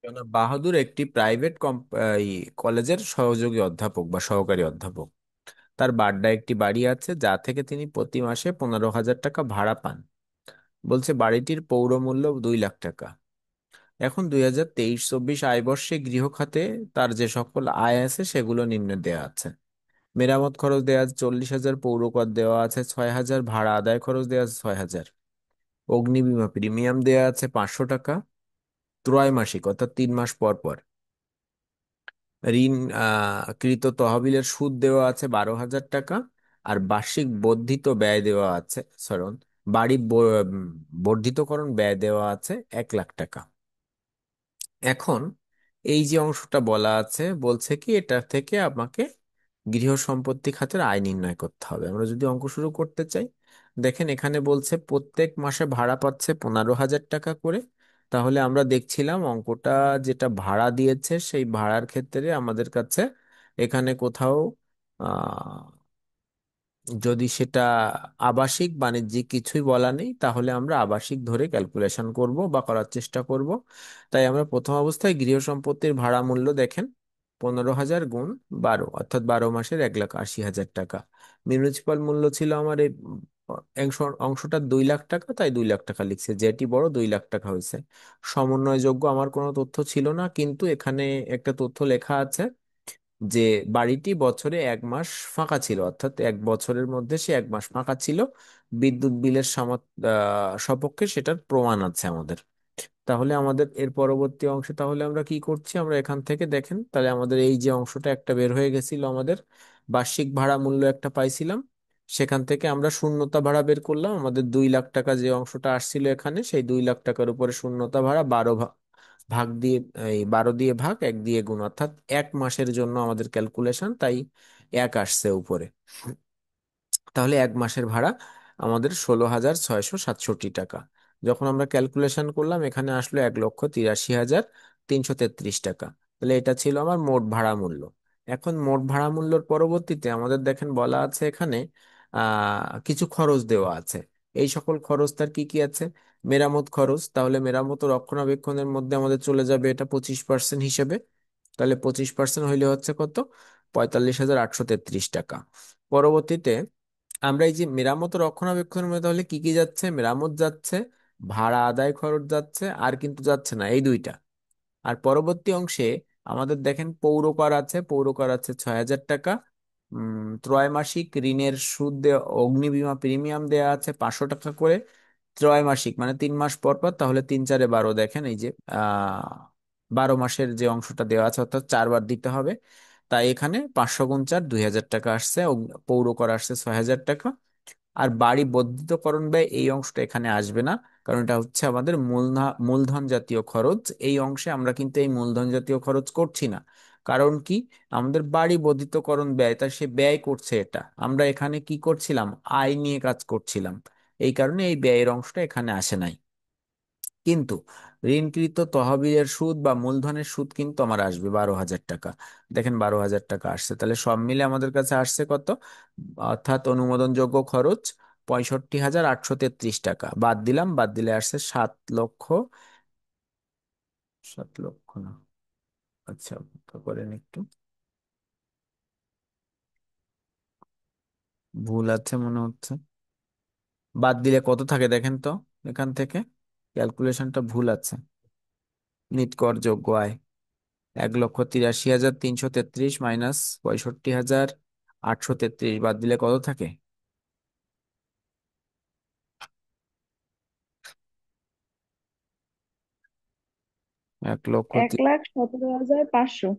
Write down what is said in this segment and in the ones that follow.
জনাব বাহাদুর একটি প্রাইভেট কলেজের সহযোগী অধ্যাপক বা সহকারী অধ্যাপক। তার বাড্ডায় একটি বাড়ি আছে যা থেকে তিনি প্রতি মাসে 15,000 টাকা ভাড়া পান। বলছে বাড়িটির পৌর মূল্য 2 লাখ টাকা। এখন 2023-24 আয়বর্ষে গৃহ খাতে তার যে সকল আয় আছে সেগুলো নিম্নে দেওয়া আছে: মেরামত খরচ দেওয়া আছে 40,000, পৌর কর দেওয়া আছে 6,000, ভাড়া আদায় খরচ দেওয়া আছে 6,000, অগ্নি বীমা প্রিমিয়াম দেওয়া আছে 500 টাকা ত্রৈমাসিক অর্থাৎ 3 মাস পর পর, ঋণ কৃত তহবিলের সুদ দেওয়া আছে 12,000 টাকা, আর বার্ষিক বর্ধিত ব্যয় দেওয়া আছে, সরণ বাড়ি বর্ধিতকরণ ব্যয় দেওয়া আছে 1 লাখ টাকা। এখন এই যে অংশটা বলা আছে বলছে কি এটা থেকে আমাকে গৃহ সম্পত্তি খাতের আয় নির্ণয় করতে হবে। আমরা যদি অঙ্ক শুরু করতে চাই, দেখেন এখানে বলছে প্রত্যেক মাসে ভাড়া পাচ্ছে 15,000 টাকা করে। তাহলে আমরা দেখছিলাম অঙ্কটা যেটা ভাড়া দিয়েছে সেই ভাড়ার ক্ষেত্রে আমাদের কাছে এখানে কোথাও যদি সেটা আবাসিক বাণিজ্যিক কিছুই বলা নেই, তাহলে আমরা আবাসিক ধরে ক্যালকুলেশন করব বা করার চেষ্টা করব। তাই আমরা প্রথম অবস্থায় গৃহ সম্পত্তির ভাড়া মূল্য দেখেন 15,000 গুণ 12 অর্থাৎ 12 মাসের 1,80,000 টাকা। মিউনিসিপাল মূল্য ছিল আমার এই অংশটা 2 লাখ টাকা, তাই 2 লাখ টাকা লিখছে, যেটি বড় 2 লাখ টাকা হয়েছে। সমন্বয়যোগ্য আমার কোনো তথ্য ছিল না, কিন্তু এখানে একটা তথ্য লেখা আছে যে বাড়িটি বছরে 1 মাস ফাঁকা ছিল, অর্থাৎ 1 বছরের মধ্যে সে 1 মাস ফাঁকা ছিল। বিদ্যুৎ বিলের সপক্ষে সেটার প্রমাণ আছে আমাদের। তাহলে আমাদের এর পরবর্তী অংশে তাহলে আমরা কি করছি, আমরা এখান থেকে দেখেন তাহলে আমাদের এই যে অংশটা একটা বের হয়ে গেছিল, আমাদের বার্ষিক ভাড়া মূল্য একটা পাইছিলাম, সেখান থেকে আমরা শূন্যতা ভাড়া বের করলাম। আমাদের 2 লাখ টাকা যে অংশটা আসছিল এখানে, সেই 2 লাখ টাকার উপরে শূন্যতা ভাড়া 12 ভাগ দিয়ে, এই 12 দিয়ে ভাগ 1 দিয়ে গুণ, অর্থাৎ 1 মাসের জন্য আমাদের ক্যালকুলেশন, তাই 1 আসছে উপরে। তাহলে 1 মাসের ভাড়া আমাদের 16,667 টাকা। যখন আমরা ক্যালকুলেশন করলাম এখানে আসলো 1,83,333 টাকা। তাহলে এটা ছিল আমার মোট ভাড়া মূল্য। এখন মোট ভাড়া মূল্যর পরবর্তীতে আমাদের দেখেন বলা আছে এখানে কিছু খরচ দেওয়া আছে। এই সকল খরচ তার কি কি আছে? মেরামত খরচ, তাহলে মেরামত ও রক্ষণাবেক্ষণের মধ্যে আমাদের চলে যাবে এটা 25% হিসেবে। তাহলে 25% হইলে হচ্ছে কত? 45,833 টাকা। পরবর্তীতে আমরা এই যে মেরামত ও রক্ষণাবেক্ষণের মধ্যে তাহলে কি কি যাচ্ছে? মেরামত যাচ্ছে, ভাড়া আদায় খরচ যাচ্ছে, আর কিন্তু যাচ্ছে না এই দুইটা। আর পরবর্তী অংশে আমাদের দেখেন পৌর কর আছে, পৌর কর আছে 6,000 টাকা। ত্রৈমাসিক ঋণের সুদ অগ্নি বীমা প্রিমিয়াম দেয়া আছে 500 টাকা করে ত্রৈমাসিক, মানে 3 মাস পর পর। তাহলে 3 4 12, দেখেন এই যে 12 মাসের যে অংশটা দেওয়া আছে, অর্থাৎ 4 বার দিতে হবে। তাই এখানে 500 গুণ 4 2,000 টাকা আসছে, পৌর কর আসছে 6,000 টাকা। আর বাড়ি বর্ধিতকরণ ব্যয় এই অংশটা এখানে আসবে না, কারণ এটা হচ্ছে আমাদের মূলধন জাতীয় খরচ। এই অংশে আমরা কিন্তু এই মূলধন জাতীয় খরচ করছি না। কারণ কি? আমাদের বাড়ি বর্ধিতকরণ ব্যয়, তা সে ব্যয় করছে, এটা আমরা এখানে কি করছিলাম, আয় নিয়ে কাজ করছিলাম। এই কারণে এই ব্যয়ের অংশটা এখানে আসে নাই। কিন্তু ঋণকৃত তহবিলের সুদ বা মূলধনের সুদ কিন্তু আমার আসবে 12,000 টাকা। দেখেন 12,000 টাকা আসছে, তাহলে সব মিলে আমাদের কাছে আসছে কত? অর্থাৎ অনুমোদনযোগ্য খরচ 65,833 টাকা। বাদ দিলাম, বাদ দিলে আসছে 7 লক্ষ। 7 লক্ষ না, আচ্ছা অপেক্ষা করেন একটু, ভুল আছে মনে হচ্ছে। বাদ দিলে কত থাকে দেখেন তো, এখান থেকে ক্যালকুলেশনটা ভুল আছে। নিট যোগ্য আয় 1,83,333 মাইনাস 65,833, বাদ দিলে কত থাকে? 1 লক্ষ 1,17,500।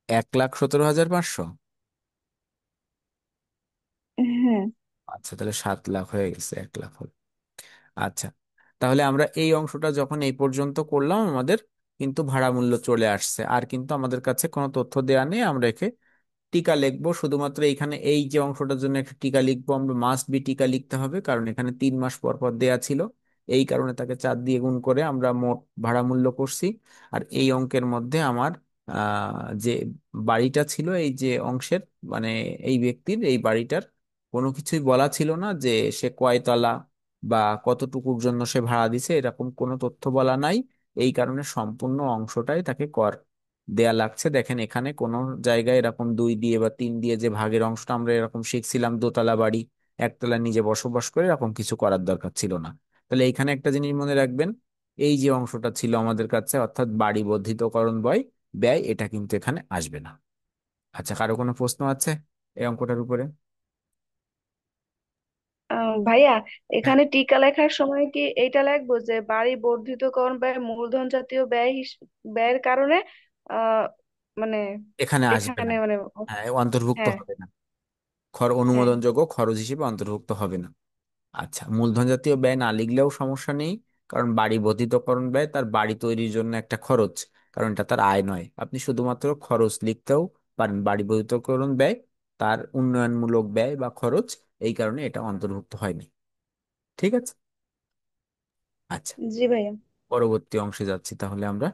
1,17,500। হ্যাঁ। আচ্ছা তাহলে 7 লাখ হয়ে গেছে, 1 লাখ হলো। আচ্ছা, তাহলে আমরা এই অংশটা যখন এই পর্যন্ত করলাম, আমাদের কিন্তু ভাড়া মূল্য চলে আসছে, আর কিন্তু আমাদের কাছে কোনো তথ্য দেয়া নেই। আমরা একে টিকা লিখবো শুধুমাত্র, এখানে এই যে অংশটার জন্য একটা টিকা লিখবো, আমরা মাস্ট বি টিকা লিখতে হবে, কারণ এখানে 3 মাস পর পর দেয়া ছিল। এই কারণে তাকে 4 দিয়ে গুণ করে আমরা মোট ভাড়া মূল্য করছি। আর এই অঙ্কের মধ্যে আমার যে বাড়িটা ছিল, এই যে অংশের, মানে এই ব্যক্তির এই বাড়িটার কোনো কিছুই বলা ছিল না যে সে কয়তলা বা কতটুকুর জন্য সে ভাড়া দিছে, এরকম কোনো তথ্য বলা নাই। এই কারণে সম্পূর্ণ অংশটাই তাকে কর দেয়া লাগছে। দেখেন এখানে কোনো জায়গায় এরকম 2 দিয়ে বা 3 দিয়ে যে ভাগের অংশটা আমরা এরকম শিখছিলাম, দোতলা বাড়ি একতলা নিজে বসবাস করে, এরকম কিছু করার দরকার ছিল না। তাহলে এইখানে একটা জিনিস মনে রাখবেন, এই যে অংশটা ছিল আমাদের কাছে অর্থাৎ বাড়ি বর্ধিতকরণ ব্যয়, এটা কিন্তু এখানে আসবে না। আচ্ছা, কারো কোনো প্রশ্ন আছে এই অঙ্কটার উপরে? ভাইয়া, এখানে টিকা লেখার সময় কি এইটা লিখবো যে বাড়ি বর্ধিতকরণ ব্যয় মূলধন জাতীয় ব্যয়ের কারণে আহ মানে এখানে আসবে না। এখানে মানে হ্যাঁ, অন্তর্ভুক্ত হ্যাঁ, হবে না। হ্যাঁ, অনুমোদনযোগ্য খরচ হিসেবে অন্তর্ভুক্ত হবে না। আচ্ছা, মূলধন জাতীয় ব্যয় না লিখলেও সমস্যা নেই, কারণ বাড়ি বর্ধিতকরণ ব্যয় তার বাড়ি তৈরির জন্য একটা খরচ, কারণ এটা তার আয় নয়। আপনি শুধুমাত্র খরচ লিখতেও পারেন, বাড়ি বর্ধিতকরণ ব্যয় তার উন্নয়নমূলক ব্যয় বা খরচ, এই কারণে এটা অন্তর্ভুক্ত হয়নি। ঠিক আছে। আচ্ছা, জি ভাইয়া। পরবর্তী অংশে যাচ্ছি তাহলে আমরা।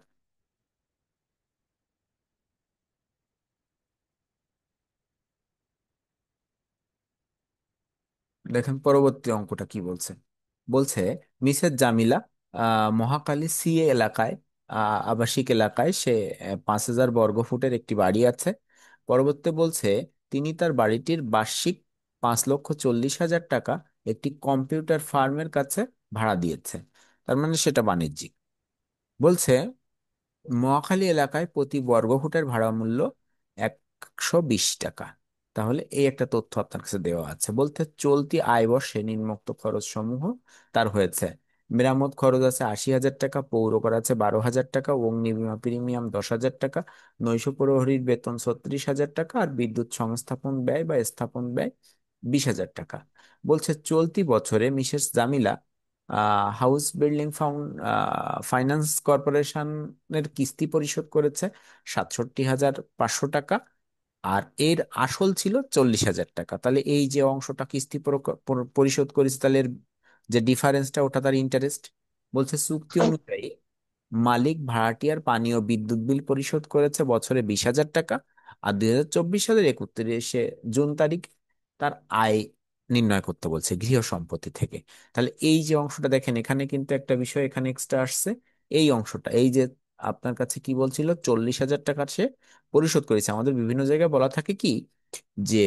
দেখেন পরবর্তী অঙ্কটা কি বলছে। বলছে মিসেস জামিলা মহাখালী সিএ এলাকায়, আবাসিক এলাকায় সে 5,000 বর্গফুটের একটি বাড়ি আছে। পরবর্তী বলছে তিনি তার বাড়িটির বার্ষিক 5,40,000 টাকা একটি কম্পিউটার ফার্মের কাছে ভাড়া দিয়েছে। তার মানে সেটা বাণিজ্যিক। বলছে মহাখালী এলাকায় প্রতি বর্গফুটের ভাড়া মূল্য 120 টাকা। তাহলে এই একটা তথ্য আপনার কাছে দেওয়া আছে। বলতে চলতি আয় বর্ষে নিম্নোক্ত খরচ সমূহ তার হয়েছে: মেরামত খরচ আছে 80,000 টাকা, পৌর কর আছে 12,000 টাকা, অগ্নি বীমা প্রিমিয়াম 10,000 টাকা, নৈশ প্রহরীর বেতন 36,000 টাকা, আর বিদ্যুৎ সংস্থাপন ব্যয় বা স্থাপন ব্যয় 20,000 টাকা। বলছে চলতি বছরে Mrs Jamila house building finance কর্পোরেশনের কিস্তি পরিশোধ করেছে 67,500 টাকা, আর এর আসল ছিল 40,000 টাকা। তাহলে এই যে অংশটা কিস্তি পরিশোধ করেছে, তাহলে এর যে ডিফারেন্সটা ওটা তার ইন্টারেস্ট। বলছে চুক্তি অনুযায়ী মালিক ভাড়াটিয়ার পানি ও বিদ্যুৎ বিল পরিশোধ করেছে বছরে 20,000 টাকা, আর 2024 সালের 31শে জুন তারিখ তার আয় নির্ণয় করতে বলছে গৃহ সম্পত্তি থেকে। তাহলে এই যে অংশটা দেখেন, এখানে কিন্তু একটা বিষয় এখানে এক্সট্রা আসছে। এই অংশটা, এই যে আপনার কাছে কি বলছিল 40,000 টাকা সে পরিশোধ করেছে, আমাদের বিভিন্ন জায়গায় বলা থাকে কি যে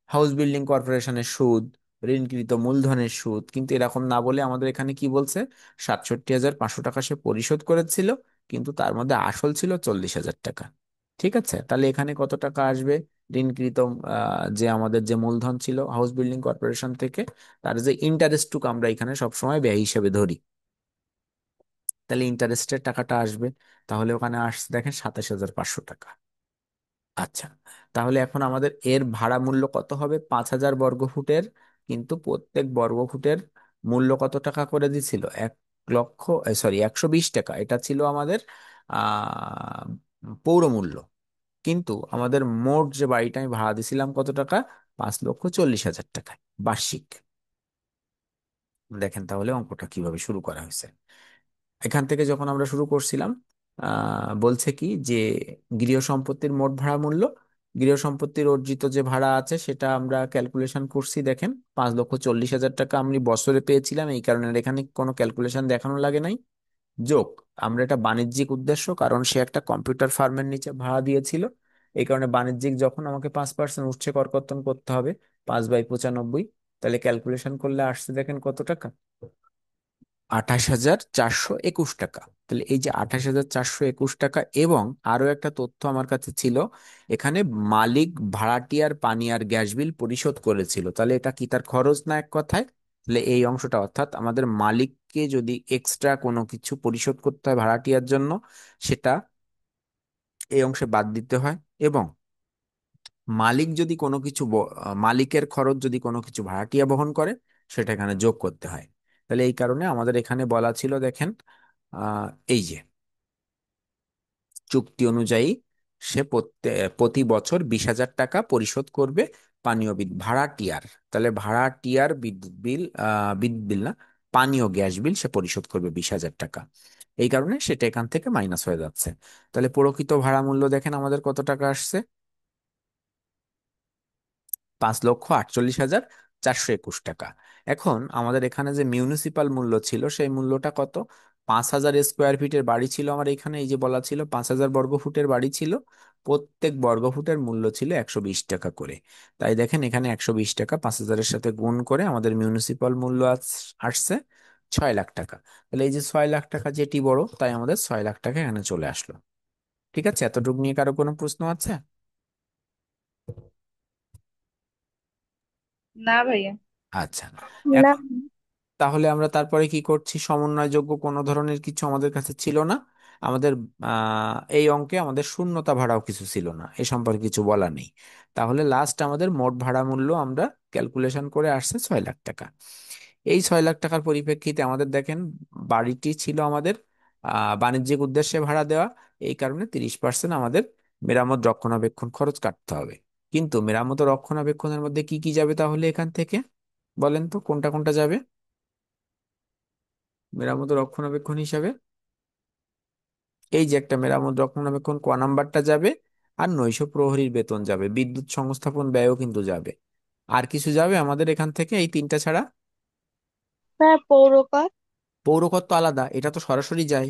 হাউস বিল্ডিং কর্পোরেশনের সুদ, ঋণকৃত মূলধনের সুদ, কিন্তু এরকম না বলে আমাদের এখানে কি বলছে 67,500 টাকা সে পরিশোধ করেছিল, কিন্তু তার মধ্যে আসল ছিল 40,000 টাকা। ঠিক আছে, তাহলে এখানে কত টাকা আসবে ঋণকৃত, যে আমাদের যে মূলধন ছিল হাউস বিল্ডিং কর্পোরেশন থেকে, তার যে ইন্টারেস্টটুকু আমরা এখানে সবসময় ব্যয় হিসেবে ধরি, তাহলে ইন্টারেস্টের টাকাটা আসবে। তাহলে ওখানে আসছে দেখেন 27,500 টাকা। আচ্ছা, তাহলে এখন আমাদের এর ভাড়া মূল্য কত হবে 5,000 বর্গফুটের, কিন্তু প্রত্যেক বর্গফুটের মূল্য কত টাকা করে দিছিল 1 লক্ষ, সরি 120 টাকা, এটা ছিল আমাদের আহ পৌর মূল্য। কিন্তু আমাদের মোট যে বাড়িটা আমি ভাড়া দিছিলাম কত টাকা, 5,40,000 টাকায় বার্ষিক। দেখেন তাহলে অঙ্কটা কিভাবে শুরু করা হয়েছে। এখান থেকে যখন আমরা শুরু করছিলাম, বলছে কি যে গৃহ সম্পত্তির মোট ভাড়া মূল্য, গৃহ সম্পত্তির অর্জিত যে ভাড়া আছে সেটা আমরা ক্যালকুলেশন করছি। দেখেন 5,40,000 টাকা আমি বছরে পেয়েছিলাম, এই কারণে আর এখানে কোনো ক্যালকুলেশন দেখানো লাগে নাই। যোগ, আমরা এটা বাণিজ্যিক উদ্দেশ্য, কারণ সে একটা কম্পিউটার ফার্মের নিচে ভাড়া দিয়েছিল, এই কারণে বাণিজ্যিক যখন আমাকে 5% উঠছে করকর্তন করতে হবে, 5/95। তাহলে ক্যালকুলেশন করলে আসছে দেখেন কত টাকা, 28,421 টাকা। তাহলে এই যে 28,421 টাকা, এবং আরো একটা তথ্য আমার কাছে ছিল, এখানে মালিক ভাড়াটিয়ার পানি আর গ্যাস বিল পরিশোধ করেছিল, তাহলে এটা কি তার খরচ না এক কথায়? তাহলে এই অংশটা অর্থাৎ আমাদের মালিককে যদি এক্সট্রা কোনো কিছু পরিশোধ করতে হয় ভাড়াটিয়ার জন্য, সেটা এই অংশে বাদ দিতে হয়। এবং মালিক যদি কোনো কিছু মালিকের খরচ যদি কোনো কিছু ভাড়াটিয়া বহন করে, সেটা এখানে যোগ করতে হয়। তাহলে এই কারণে আমাদের এখানে বলা ছিল দেখেন, এই যে চুক্তি অনুযায়ী সে প্রতি বছর 20,000 টাকা পরিশোধ করবে পানীয় ভাড়াটিয়ার। তাহলে ভাড়াটিয়ার বিদ্যুৎ বিল না, পানীয় গ্যাস বিল সে পরিশোধ করবে 20,000 টাকা। এই কারণে সেটা এখান থেকে মাইনাস হয়ে যাচ্ছে। তাহলে প্রকৃত ভাড়া মূল্য দেখেন আমাদের কত টাকা আসছে, 5,48,421 টাকা। এখন আমাদের এখানে যে মিউনিসিপাল মূল্য ছিল সেই মূল্যটা কত, 5,000 স্কোয়ার ফিটের বাড়ি ছিল আমার এখানে, এই যে বলা ছিল 5,000 বর্গফুটের বাড়ি ছিল। প্রত্যেক বর্গফুটের মূল্য ছিল 120 টাকা করে। তাই দেখেন এখানে 120 টাকা 5,000-এর সাথে গুণ করে আমাদের মিউনিসিপাল মূল্য আসছে 6 লাখ টাকা। তাহলে এই যে 6 লাখ টাকা যেটি বড়, তাই আমাদের 6 লাখ টাকা এখানে চলে আসলো। ঠিক আছে, এতটুকু নিয়ে কারো কোনো প্রশ্ন আছে? না ভাইয়া। আচ্ছা, না। তাহলে আমরা তারপরে কি করছি, সমন্বয়যোগ্য কোনো ধরনের কিছু আমাদের কাছে ছিল না। আমাদের এই অঙ্কে আমাদের শূন্যতা ভাড়াও কিছু ছিল না, এ সম্পর্কে কিছু বলা নেই। তাহলে লাস্ট আমাদের মোট ভাড়া মূল্য আমরা ক্যালকুলেশন করে আসছে 6 লাখ টাকা। এই 6 লাখ টাকার পরিপ্রেক্ষিতে আমাদের দেখেন, বাড়িটি ছিল আমাদের বাণিজ্যিক উদ্দেশ্যে ভাড়া দেওয়া। এই কারণে 30% আমাদের মেরামত রক্ষণাবেক্ষণ খরচ কাটতে হবে। কিন্তু মেরামত ও রক্ষণাবেক্ষণের মধ্যে কি কি যাবে তাহলে এখান থেকে, বলেন তো কোনটা কোনটা যাবে মেরামত ও রক্ষণাবেক্ষণ হিসাবে? এই যে একটা মেরামত রক্ষণাবেক্ষণ ক নাম্বারটা যাবে, আর নৈশ প্রহরীর বেতন যাবে, বিদ্যুৎ সংস্থাপন ব্যয়ও কিন্তু যাবে। আর কিছু যাবে আমাদের এখান থেকে এই তিনটা ছাড়া? হ্যাঁ, পৌরকর। পৌর কর তো আলাদা, এটা তো সরাসরি যায়।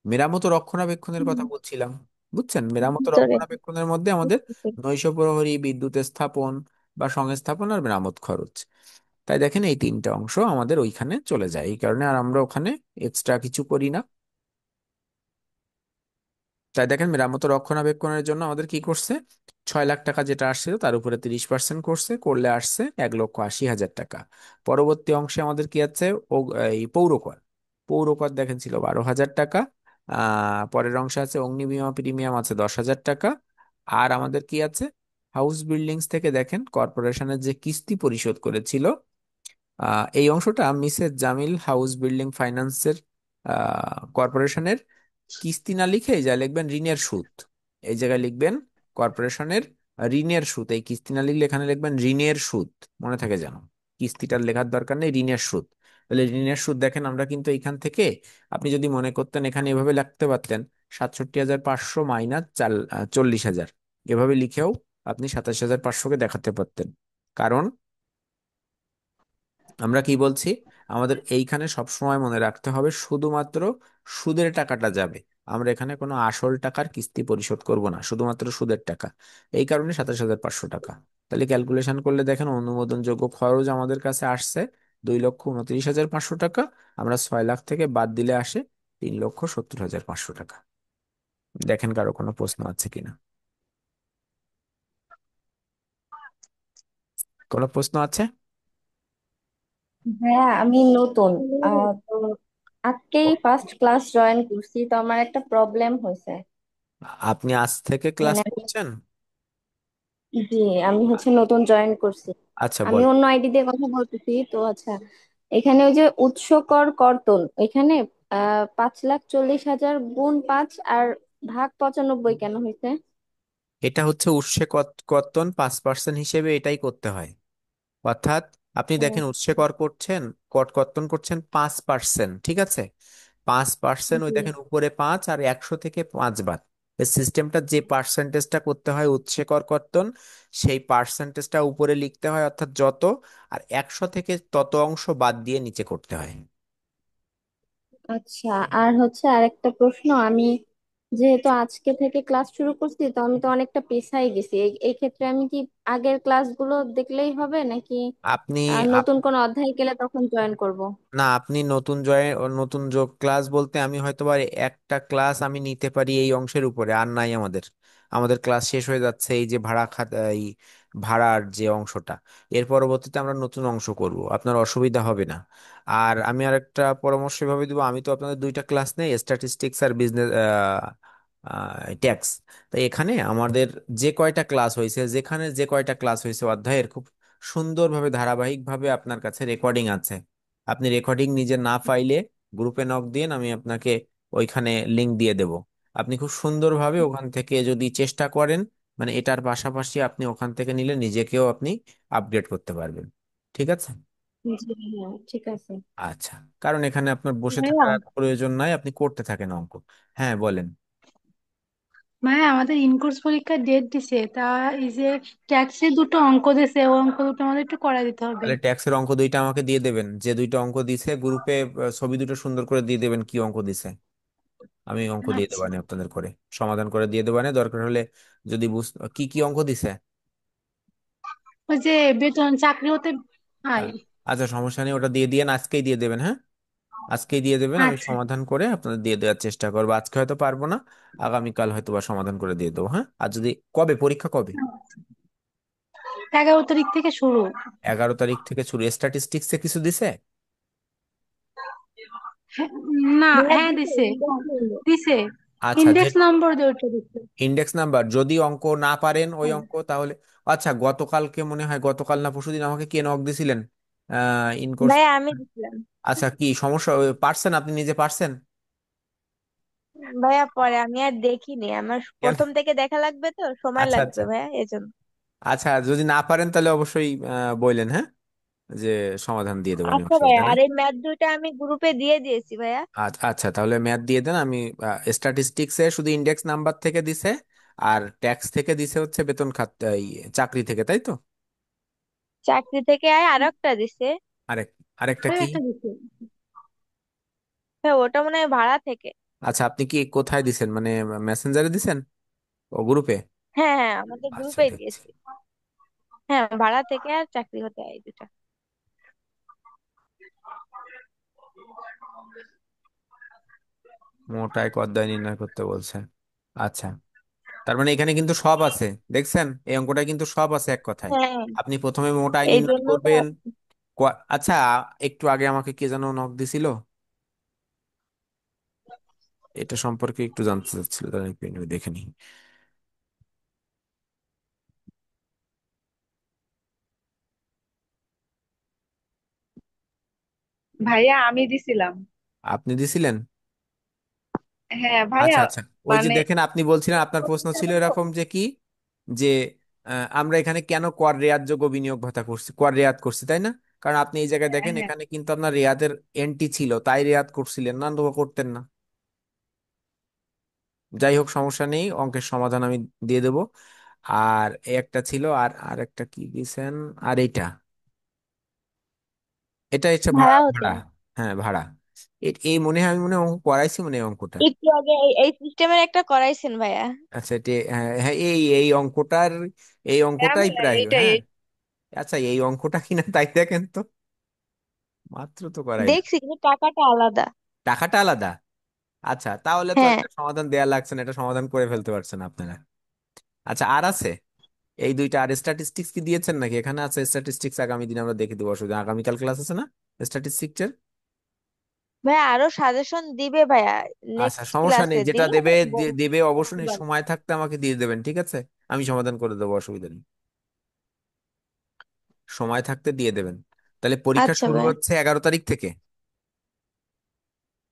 মেরামত ও রক্ষণাবেক্ষণের কথা বলছিলাম, বুঝছেন? মেরামত ও ভিতরে। রক্ষণাবেক্ষণের মধ্যে আমাদের নৈশ প্রহরী, বিদ্যুৎ স্থাপন বা সংস্থাপন আর মেরামত খরচ। তাই দেখেন এই তিনটা অংশ আমাদের ওইখানে চলে যায়, এই কারণে আর আমরা ওখানে এক্সট্রা কিছু করি না। তাই দেখেন মেরামত ও রক্ষণাবেক্ষণের জন্য আমাদের কি করছে, 6 লাখ টাকা যেটা আসছিল তার উপরে 30% করছে, করলে আসছে 1,80,000 টাকা। পরবর্তী অংশে আমাদের কি আছে, ও এই পৌরকর। পৌরকর দেখেন ছিল 12,000 টাকা। পরের অংশে আছে অগ্নি বীমা প্রিমিয়াম আছে 10,000 টাকা। আর আমাদের কি আছে, হাউস বিল্ডিংস থেকে দেখেন কর্পোরেশনের যে কিস্তি পরিশোধ করেছিল, এই অংশটা মিসেস জামিল হাউস বিল্ডিং ফাইন্যান্সের কর্পোরেশনের কিস্তি না লিখে যা লিখবেন ঋণের সুদ। এই জায়গায় লিখবেন কর্পোরেশনের ঋণের সুদ, এই কিস্তি না লিখলে এখানে লিখবেন ঋণের সুদ। মনে থাকে যেন, কিস্তিটার লেখার দরকার নেই, ঋণের সুদ। তাহলে ঋণের সুদ দেখেন আমরা কিন্তু এখান থেকে, আপনি যদি মনে করতেন এখানে এভাবে লিখতে পারতেন 67,500 মাইনাস 40,000, এভাবে লিখেও আপনি 27,500-কে দেখাতে পারতেন। কারণ আমরা কি বলছি, আমাদের এইখানে সব সময় মনে রাখতে হবে শুধুমাত্র সুদের টাকাটা যাবে। আমরা এখানে কোনো আসল টাকার কিস্তি পরিশোধ করব না, শুধুমাত্র সুদের টাকা। এই কারণে 27,500 টাকা। তাহলে ক্যালকুলেশন করলে দেখেন অনুমোদনযোগ্য খরচ আমাদের কাছে আসছে 2,29,500 টাকা। আমরা 6 লাখ থেকে বাদ দিলে আসে 3,70,500 টাকা। দেখেন কারো কোনো প্রশ্ন আছে কিনা, কোনো প্রশ্ন আছে? হ্যাঁ, আমি নতুন। তো আজকেই ফার্স্ট ক্লাস জয়েন করছি, তো আমার একটা প্রবলেম হয়েছে। আপনি আজ থেকে ক্লাস মানে করছেন? জি, আমি নতুন জয়েন করছি। আচ্ছা আমি বল। অন্য আইডি দিয়ে কথা বলতেছি তো। আচ্ছা, এখানে ওই যে উৎস কর কর্তন, এখানে 5,40,000 গুণ 5 আর ভাগ 95 কেন হয়েছে? এটা হচ্ছে উৎসে কর্তন 5% হিসেবে এটাই করতে হয়। অর্থাৎ আপনি ও, দেখেন উৎসে কর করছেন, কর্তন করছেন 5%, ঠিক আছে? 5%, ওই জি। দেখেন উপরে 5 আর 100 থেকে 5 বাদ। এই সিস্টেমটা যে পার্সেন্টেজটা করতে হয় উৎসে কর কর্তন, সেই পার্সেন্টেজটা উপরে লিখতে হয় অর্থাৎ যত, আর 100 থেকে তত অংশ বাদ দিয়ে নিচে করতে হয়। আচ্ছা, আর আরেকটা প্রশ্ন। আমি যেহেতু আজকে থেকে ক্লাস শুরু করছি, তো আমি তো অনেকটা পেছাই গেছি। এই এই ক্ষেত্রে আমি কি আগের ক্লাসগুলো দেখলেই হবে, নাকি আপনি নতুন কোন অধ্যায় গেলে তখন জয়েন করব? না, আপনি নতুন নতুন যোগ ক্লাস বলতে আমি হয়তোবা একটা ক্লাস আমি নিতে পারি এই অংশের উপরে, আর নাই আমাদের। আমাদের ক্লাস শেষ হয়ে যাচ্ছে এই যে ভাড়া খাতা, এই ভাড়ার যে অংশটা। এর পরবর্তীতে আমরা নতুন অংশ করব, আপনার অসুবিধা হবে না। আর আমি আর একটা পরামর্শ ভাবে দিব, আমি তো আপনাদের দুইটা ক্লাস নেই, স্ট্যাটিস্টিক্স আর বিজনেস ট্যাক্স। তাই এখানে আমাদের যে কয়টা ক্লাস হয়েছে, যেখানে যে কয়টা ক্লাস হয়েছে অধ্যায়ের, খুব সুন্দরভাবে ধারাবাহিকভাবে আপনার কাছে রেকর্ডিং আছে। আপনি রেকর্ডিং নিজে না পাইলে গ্রুপে নক দিন, আমি আপনাকে ওইখানে লিংক দিয়ে দেব। আপনি খুব সুন্দরভাবে ওখান থেকে যদি চেষ্টা করেন, মানে এটার পাশাপাশি আপনি ওখান থেকে নিলে নিজেকেও আপনি আপগ্রেড করতে পারবেন। ঠিক আছে? জি, হ্যাঁ, ঠিক আছে। আচ্ছা, কারণ এখানে আপনার বসে ভাইয়া, থাকার প্রয়োজন নাই, আপনি করতে থাকেন অঙ্ক। হ্যাঁ বলেন। মানে আমাদের ইনকোর্স পরীক্ষার ডেট দিছে তা, এই যে ট্যাক্সে দুটো অঙ্ক দিছে, ওই অঙ্ক দুটো আমাদের একটু করাই দিতে হবে। তাহলে ট্যাক্সের অঙ্ক দুইটা আমাকে দিয়ে দেবেন, যে দুইটা অঙ্ক দিছে গ্রুপে, ছবি দুটো সুন্দর করে দিয়ে দেবেন কি অঙ্ক দিছে। আমি অঙ্ক দিয়ে আচ্ছা। দেবানি আপনাদের করে, সমাধান করে দিয়ে দেবানি দরকার হলে। যদি কি কি অঙ্ক দিছে? ওই যে বেতন চাকরি হতে আয়। আ- আচ্ছা সমস্যা নেই, ওটা দিয়ে দিয়ে আজকেই দিয়ে দেবেন, হ্যাঁ। আজকেই দিয়ে দেবেন, আমি আচ্ছা। সমাধান করে আপনাদের দিয়ে দেওয়ার চেষ্টা করবো। আজকে হয়তো পারবো না, আগামীকাল হয়তো বা সমাধান করে দিয়ে দেবো, হ্যাঁ। আর যদি, কবে পরীক্ষা কবে? 11 তারিখ থেকে শুরু। 11 তারিখ থেকে শুরু। স্ট্যাটিস্টিক্সে কিছু দিছে? হ্যাঁ, না, ভাইয়া হ্যাঁ দিছে দিছে। Index memo. দিছে। আচ্ছা, যে ইন্ডেক্স নম্বর দিয়ে ওইটা দিছে। ইন্ডেক্স নাম্বার, যদি অঙ্ক না পারেন ওই হ্যাঁ। অঙ্ক তাহলে। আচ্ছা, গতকালকে মনে হয়, গতকাল না পরশুদিন আমাকে কে নক দিছিলেন ইনকোর্স। ভাইয়া আমি দিছিলাম। আচ্ছা, কি সমস্যা, পারছেন আপনি নিজে পারছেন? ভাইয়া পরে আমি আর দেখিনি, আমার কেন? প্রথম থেকে দেখা লাগবে তো সময় আচ্ছা লাগবে আচ্ছা। ভাইয়া, এজন্য। আচ্ছা, যদি না পারেন তাহলে অবশ্যই বললেন, হ্যাঁ, যে সমাধান দিয়ে দেবেন, আচ্ছা অসুবিধা ভাইয়া, নেই। আর এই ম্যাথ দুইটা আমি গ্রুপে দিয়ে দিয়েছি ভাইয়া। আচ্ছা আচ্ছা, তাহলে ম্যাথ দিয়ে দেন। আমি স্ট্যাটিস্টিক্সে শুধু ইন্ডেক্স নাম্বার থেকে দিছে, আর ট্যাক্স থেকে দিছে হচ্ছে বেতন খাত, এই চাকরি থেকে, তাই তো? চাকরি থেকে আয় আর একটা দিছে। আরেক আরেকটা আর কি? একটা দিছে। হ্যাঁ, ওটা মনে হয় ভাড়া থেকে। আচ্ছা, আপনি কি কোথায় দিছেন, মানে মেসেঞ্জারে দিছেন, ও গ্রুপে? হ্যাঁ হ্যাঁ, আমাদের আচ্ছা, গ্রুপেই দেখছি। দিয়েছি। হ্যাঁ, ভাড়া থেকে আর চাকরি হতে আয় দুটা। মোটায় কদ্দয় নির্ণয় করতে বলছে। আচ্ছা, তার মানে এখানে কিন্তু সব আছে, দেখছেন এই অঙ্কটা কিন্তু সব আছে এক কথায়। হ্যাঁ, আপনি প্রথমে মোটায় এই নির্ণয় জন্য তো। করবেন। আচ্ছা, একটু আগে আমাকে কে যেন নক দিছিল, এটা সম্পর্কে একটু জানতে চাচ্ছিল, তাহলে একটু দেখে নিই। ভাইয়া আমি দিছিলাম। আপনি দিছিলেন? হ্যাঁ আচ্ছা ভাইয়া। আচ্ছা, ওই যে মানে দেখেন, আপনি বলছিলেন আপনার প্রশ্ন ছিল এরকম যে কি, যে আমরা এখানে কেন কর রেয়াত যোগ্য বিনিয়োগ ভাতা করছি, কর রেয়াত করছি, তাই না? কারণ আপনি এই জায়গায় দেখেন, হ্যাঁ, এখানে কিন্তু আপনার রেয়াতের এন্ট্রি ছিল, তাই রেয়াত করছিলেন না, তো করতেন না। যাই হোক, সমস্যা নেই, অঙ্কের সমাধান আমি দিয়ে দেব। আর এই একটা ছিল, আর আর একটা কি দিয়েছেন, আর এইটা, এটা হচ্ছে ভাড়া ভাড়া হতে ভাড়া। আয়। হ্যাঁ, ভাড়া। এই মনে হয়, আমি মনে হয় অঙ্ক করাইছি, মনে হয় অঙ্কটা। একটু আগে এই সিস্টেমের একটা করাইছেন ভাইয়া। আচ্ছা, হ্যাঁ হ্যাঁ, এই অঙ্কটার, এই হ্যাঁ অঙ্কটাই ভাইয়া প্রায়, এইটাই হ্যাঁ। আচ্ছা, এই অঙ্কটা কিনা তাই দেখেন তো, মাত্র তো করাইলাম। দেখছি, কিন্তু টাকাটা আলাদা। টাকাটা আলাদা। আচ্ছা, তাহলে তো হ্যাঁ। এটা সমাধান দেয়া লাগছে না, এটা সমাধান করে ফেলতে পারছেন আপনারা। আচ্ছা, আর আছে এই দুইটা। আর স্ট্যাটিস্টিক্স কি দিয়েছেন নাকি? এখানে আছে স্ট্যাটিস্টিক্স, আগামী দিন আমরা দেখে দেবো, অসুবিধা, আগামীকাল ক্লাস আছে না স্ট্যাটিস্টিক্সের? ভাইয়া আরো সাজেশন দিবে ভাইয়া, আচ্ছা, নেক্সট সমস্যা নেই, ক্লাসে যেটা দিলে দেবে বল- দেবে অবশ্যই, বল। সময় থাকতে আমাকে দিয়ে দেবেন, ঠিক আছে? আমি সমাধান করে দেবো, অসুবিধা নেই, সময় থাকতে দিয়ে দেবেন। তাহলে পরীক্ষা আচ্ছা শুরু ভাইয়া। হচ্ছে 11 তারিখ থেকে,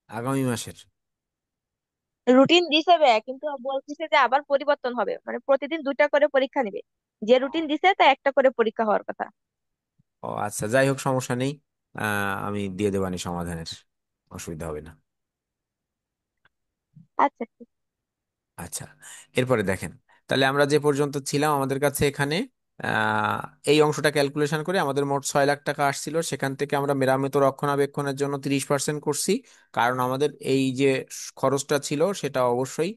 আগামী মাসের। রুটিন দিছে ভাইয়া, কিন্তু বলতেছে যে আবার পরিবর্তন হবে, মানে প্রতিদিন দুইটা করে পরীক্ষা নিবে। যে রুটিন দিছে তা একটা করে পরীক্ষা হওয়ার কথা। ও আচ্ছা, যাই হোক, সমস্যা নেই, আমি দিয়ে দেবানি সমাধানের, অসুবিধা হবে না। আচ্ছা ঠিক। আচ্ছা, এরপরে দেখেন, তাহলে আমরা যে পর্যন্ত ছিলাম, আমাদের কাছে এখানে এই অংশটা ক্যালকুলেশন করে আমাদের মোট 6 লাখ টাকা আসছিল। সেখান থেকে আমরা মেরামত ও রক্ষণাবেক্ষণের জন্য 30% করছি, কারণ আমাদের এই যে খরচটা ছিল সেটা অবশ্যই,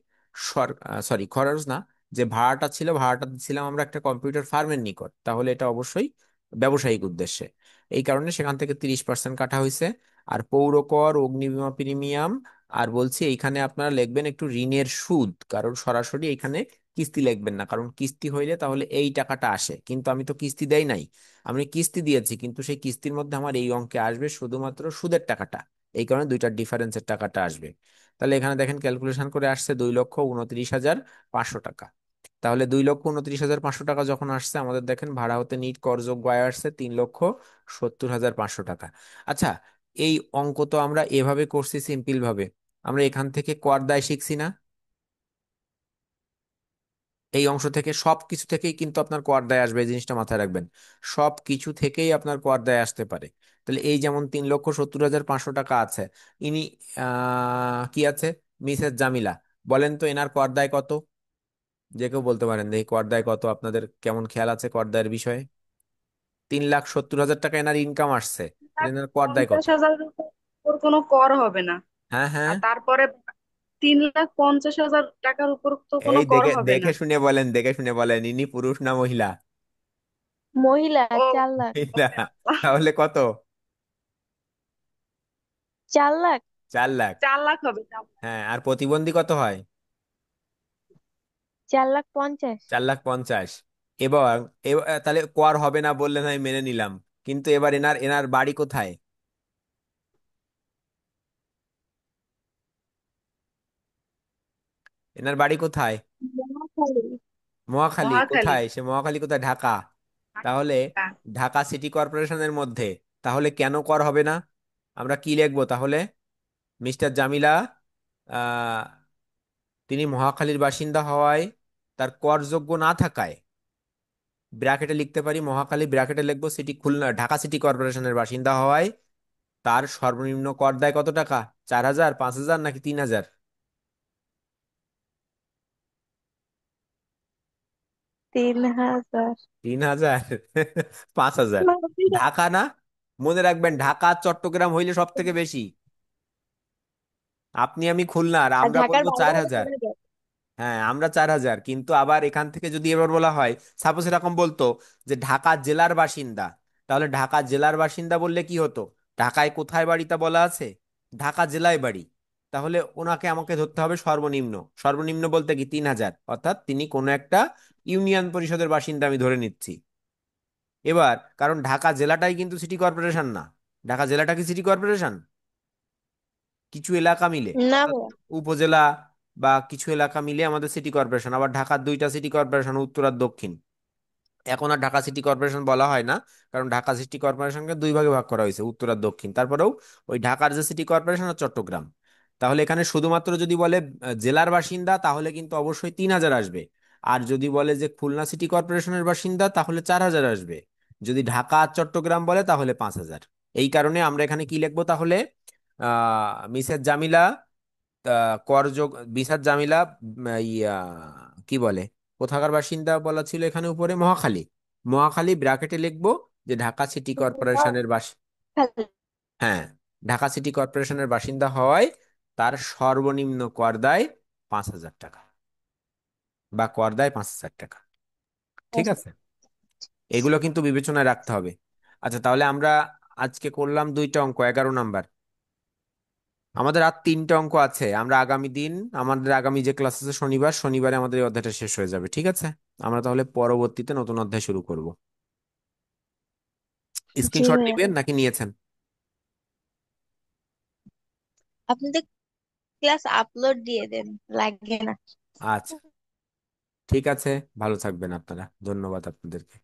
সরি খরচ না, যে ভাড়াটা ছিল, ভাড়াটা দিচ্ছিলাম আমরা একটা কম্পিউটার ফার্মের নিকট, তাহলে এটা অবশ্যই ব্যবসায়িক উদ্দেশ্যে, এই কারণে সেখান থেকে 30% কাটা হয়েছে। আর পৌর কর, অগ্নিবীমা প্রিমিয়াম, আর বলছি এইখানে আপনারা লিখবেন একটু ঋণের সুদ, কারণ সরাসরি এখানে কিস্তি লিখবেন না, কারণ কিস্তি হইলে তাহলে এই টাকাটা আসে, কিন্তু আমি তো কিস্তি দেই নাই, আমি কিস্তি দিয়েছি, কিন্তু সেই কিস্তির মধ্যে আমার এই অঙ্কে আসবে শুধুমাত্র সুদের টাকাটা, এই কারণে দুইটার ডিফারেন্সের টাকাটা আসবে। তাহলে এখানে দেখেন, ক্যালকুলেশন করে আসছে 2,29,500 টাকা। তাহলে 2,29,500 টাকা যখন আসছে, আমাদের দেখেন ভাড়া হতে নিট করযোগ্য আয় আসছে 3,70,500 টাকা। আচ্ছা, এই অঙ্ক তো আমরা এভাবে করছি সিম্পল ভাবে, আমরা এখান থেকে কর দায় শিখছি না? এই অংশ থেকে সব কিছু থেকেই কিন্তু আপনার কর দায় আসবে, এই জিনিসটা মাথায় রাখবেন, সব কিছু থেকেই আপনার কর দায় আসতে পারে। তাহলে এই যেমন 3,70,500 টাকা আছে, ইনি কি আছে, মিসেস জামিলা, বলেন তো এনার কর দায় কত? যে কেউ বলতে পারেন, দেখি কর দায় কত, আপনাদের কেমন খেয়াল আছে কর দায়ের বিষয়ে? 3,70,000 টাকা এনার ইনকাম আসছে, এনার কর দায় কত? 50,000 উপর কোনো কর হবে না। হ্যাঁ হ্যাঁ। আর তারপরে 3,50,000 টাকার উপর তো কোনো এই কর দেখে হবে না। দেখে শুনে বলেন, দেখে শুনে বলেন, ইনি পুরুষ না মহিলা? মহিলা, ও, 4 লাখ। মহিলা। ওরে আল্লাহ। তাহলে কত? 4 লাখ। 4 লাখ। 4 লাখ হবে, 4 লাখ। হ্যাঁ, আর প্রতিবন্ধী কত হয়? 4,50,000। 4,50,000। এবার তাহলে কর হবে না বললেন, আমি মেনে নিলাম, কিন্তু এবার এনার এনার বাড়ি কোথায়? এনার বাড়ি কোথায়? মহাখালী। মহাখালী মহাখালী। কোথায়? সে মহাখালী কোথায়? ঢাকা। তাহলে ঢাকা। ঢাকা সিটি কর্পোরেশনের মধ্যে, তাহলে কেন কর হবে না? আমরা কি লিখবো তাহলে? মিস্টার জামিলা, আহ তিনি মহাখালীর বাসিন্দা হওয়ায়, তার করযোগ্য না থাকায়, ব্র্যাকেটে লিখতে পারি মহাখালী, ব্র্যাকেটে লিখবো সিটি, খুলনা, ঢাকা সিটি কর্পোরেশনের বাসিন্দা হওয়ায় তার সর্বনিম্ন কর দেয় কত টাকা? 4,000, 5,000 নাকি 3,000? 3,000। 3,000? 5,000? ঢাকা না, মনে রাখবেন ঢাকা আর চট্টগ্রাম হইলে সব থেকে বেশি। আপনি আমি খুলনা, আর আর আমরা ঢাকার বলবো বাইরে চার হলে হাজার 4,000। হ্যাঁ, আমরা 4,000, কিন্তু আবার এখান থেকে যদি এবার বলা হয়, সাপোজ এরকম বলতো যে ঢাকা জেলার বাসিন্দা, তাহলে ঢাকা জেলার বাসিন্দা বললে কি হতো? ঢাকায় কোথায় বাড়িটা বলা আছে? ঢাকা জেলায় বাড়ি। তাহলে ওনাকে আমাকে ধরতে হবে সর্বনিম্ন, সর্বনিম্ন বলতে কি 3,000, অর্থাৎ তিনি কোনো একটা ইউনিয়ন পরিষদের বাসিন্দা আমি ধরে নিচ্ছি। এবার কারণ ঢাকা জেলাটাই কিন্তু সিটি কর্পোরেশন না। ঢাকা জেলাটা কি সিটি কর্পোরেশন? কিছু এলাকা মিলে, না অর্থাৎ ভাইয়া। উপজেলা বা কিছু এলাকা মিলে আমাদের সিটি কর্পোরেশন। আবার ঢাকার দুইটা সিটি কর্পোরেশন, উত্তর আর দক্ষিণ। এখন আর ঢাকা সিটি কর্পোরেশন বলা হয় না, কারণ ঢাকা সিটি কর্পোরেশনকে দুই ভাগে ভাগ করা হয়েছে, উত্তর আর দক্ষিণ। তারপরেও ওই ঢাকার যে সিটি কর্পোরেশন আর চট্টগ্রাম, তাহলে এখানে শুধুমাত্র যদি বলে জেলার বাসিন্দা, তাহলে কিন্তু অবশ্যই 3,000 আসবে। আর যদি বলে যে খুলনা সিটি কর্পোরেশনের বাসিন্দা, তাহলে 4,000 আসবে। যদি ঢাকা আর চট্টগ্রাম বলে, তাহলে 5,000। এই কারণে আমরা এখানে কি লিখবো তাহলে? মিসেস জামিলা, করযোগ, মিসেস জামিলা, ইয়া, কি বলে, কোথাকার বাসিন্দা বলা ছিল এখানে উপরে? মহাখালী। মহাখালী ব্র্যাকেটে লিখবো যে ঢাকা সিটি কর্পোরেশনের মহাখালী। হ্যাঁ, ঢাকা সিটি কর্পোরেশনের বাসিন্দা হওয়ায় তার সর্বনিম্ন কর দেয় 5,000 টাকা, বা কর দেয় 5,000 টাকা। ঠিক আছে, এগুলো কিন্তু বিবেচনায় রাখতে হবে। আচ্ছা, তাহলে আমরা আজকে করলাম দুইটা অঙ্ক, 11 নাম্বার। আমাদের আর তিনটা অঙ্ক আছে, আমরা আগামী দিন, আমাদের আগামী যে ক্লাস আছে শনিবার, শনিবারে আমাদের এই অধ্যায়টা শেষ হয়ে যাবে, ঠিক আছে? আমরা তাহলে পরবর্তীতে নতুন অধ্যায় শুরু করব। জি স্ক্রিনশট ভাইয়া। নিবেন নাকি নিয়েছেন? আপনাদের ক্লাস আপলোড দিয়ে দেন, লাগবে না। আচ্ছা, ঠিক আছে, ভালো থাকবেন আপনারা, ধন্যবাদ আপনাদেরকে।